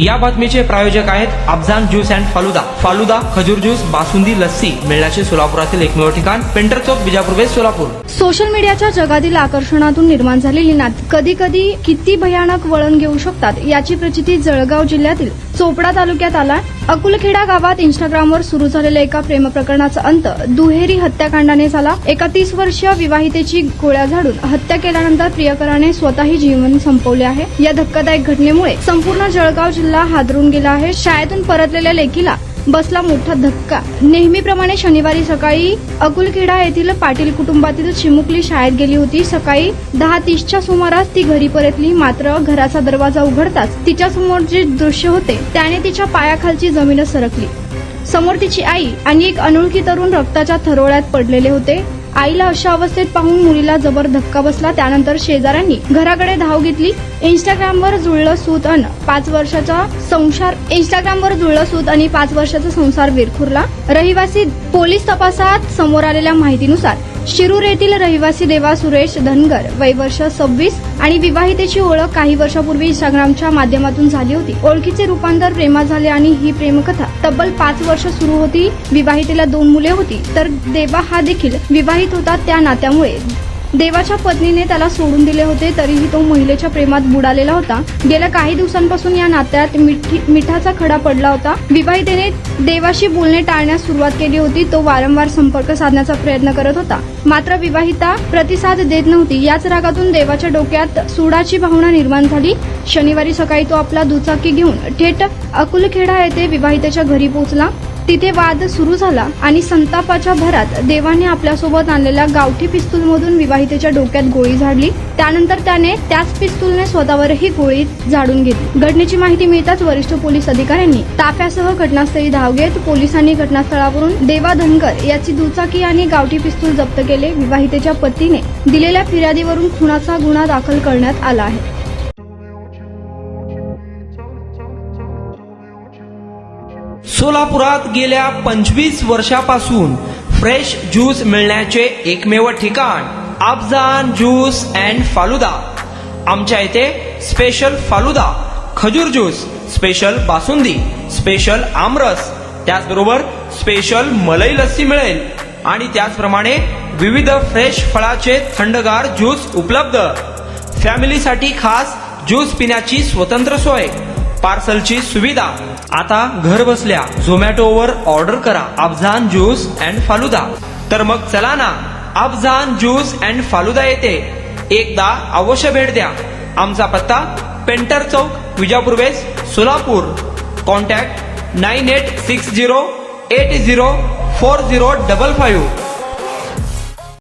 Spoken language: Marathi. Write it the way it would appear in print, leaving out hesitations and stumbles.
या बातमीचे प्रायोजक आहेत अफजान ज्यूस अँड फालुदा। फालुदा, खजूर ज्यूस, बासुंदी, लस्सी मिळण्याचे सोलापुरातील एकमेव ठिकाण पेंटर चौक, बिजापूर वेस्ट, सोलापूर। सोशल मीडियाच्या जगातील आकर्षणातून निर्माण झालेली नाती कधी कधी किती भयानक वळण घेऊ शकतात याची प्रचिती जळगाव जिल्ह्यातील चोपडा तालुक्यात आला। अकुलखेडा गावात इंस्टाग्रामवर सुरू झालेल्या एका प्रेम प्रकरणाचा अंत दुहेरी हत्याकांडाने झाला। एका 30 वर्षीय विवाहितेची गोळ्या झाडून हत्या केल्यानंतर प्रियकराने स्वतःही जीवन संपवले आहे। या धक्कादायक घटनेमुळे संपूर्ण जळगाव जिल्हा हादरून गेला आहे। शाळेतून परतलेल्या लेकीला बसला मोठा धक्का। नेहमीप्रमाणे शनिवारी सकाळी अकुलखेडा येथील पाटील कुटुंबातील चिमुकली शाळेत गेली होती। सकाळी 10:30च्या सुमारास ती घरी परतली, मात्र घराचा दरवाजा उघडताच तिच्या समोर जे दृश्य होते त्याने तिच्या पायाखालची जमीनच सरकली। समोर तिची आई आणि एक अनोळखी तरुण रक्ताच्या थरोळ्यात पडलेले होते। आईला अशा अवस्थेत पाहून मुलीला जबर धक्का बसला। त्यानंतर शेजाऱ्यांनी घराकडे धाव घेतली। इंस्टाग्रामवर जुळलं सूत आणि 5 वर्षाचा संसार विरखुरला। रहिवासी पोलीस तपासात समोर आलेल्या माहितीनुसार शिरूर येथील रहिवासी देवा सुरेश धनगर, वय वर्ष 26 आणि विवाहितेची ओळख काही वर्षापूर्वी इंस्टाग्रामच्या माध्यमातून झाली होती। ओळखीचे रूपांतर प्रेमात झाले आणि ही प्रेमकथा तब्बल 5 वर्ष सुरू होती। विवाहितेला 2 मुले होती, तर देवा हा देखील विवाहित होता। त्या नात्यामुळे देवाच्या पत्नीने त्याला सोडून दिले होते, तरीही तो महिलेच्या प्रेमात बुडालेला होता। गेल्या काही दिवसांपासून या नात्यात मिठाचा खडा पडला होता। विवाहितेने देवाशी बोलणे टाळण्यास सुरुवात केली होती। तो वारंवार संपर्क साधण्याचा प्रयत्न करत होता, मात्र विवाहिता प्रतिसाद देत नव्हती। याच रागातून देवाच्या डोक्यात सूडाची भावना निर्माण झाली। शनिवारी सकाळी तो आपला दुचाकी घेऊन थेट अकुलखेडा येथे विवाहितेच्या घरी पोहोचला। तिथे वाद सुरू झाला आणि संतापाच्या भरात देवाने आपल्यासोबत आणलेल्या गावठी पिस्तूलमधून विवाहितेच्या डोक्यात गोळी झाडली। त्यानंतर त्याने त्याच पिस्तूलने स्वतःवरही गोळी झाडून घेतली। घटनेची माहिती मिळताच वरिष्ठ पोलीस अधिकाऱ्यांनी ताफ्यासह घटनास्थळी धाव घेत पोलिसांनी घटनास्थळावरून देवा धनगर याची दुचाकी आणि गावठी पिस्तूल जप्त केले। विवाहितेच्या पतीने दिलेल्या फिर्यादीवरून खुनाचा गुन्हा दाखल करण्यात आला आहे। सोलापुरात गेल्या 25 वर्षापासून फ्रेश ज्यूस मिळण्याचे एकमेव ठिकाण अफजान ज्यूस अँड फालुदा। आमच्या इथे स्पेशल फालुदा, खजूर ज्यूस, स्पेशल बासुंदी, स्पेशल आमरस, त्याचबरोबर स्पेशल मलाई लस्सी मिळेल आणि त्याचप्रमाणे विविध फ्रेश फळाचे थंडगार ज्यूस उपलब्ध। फॅमिलीसाठी खास ज्यूस पिण्याची स्वतंत्र सोय, पार्सलची सुविधा। आता घर बसल्या झोमॅटोवर ऑर्डर करा अफजान ज्यूस अँड फालुदा। तर मग चला ना अफजान ज्यूस अँड फालुदा येथे एकदा अवश्य भेट द्या। आमचा पत्ता पेंटर चौक, बिजापूर वेस्ट, सोलापूर। कॉन्टॅक्ट 9860804055।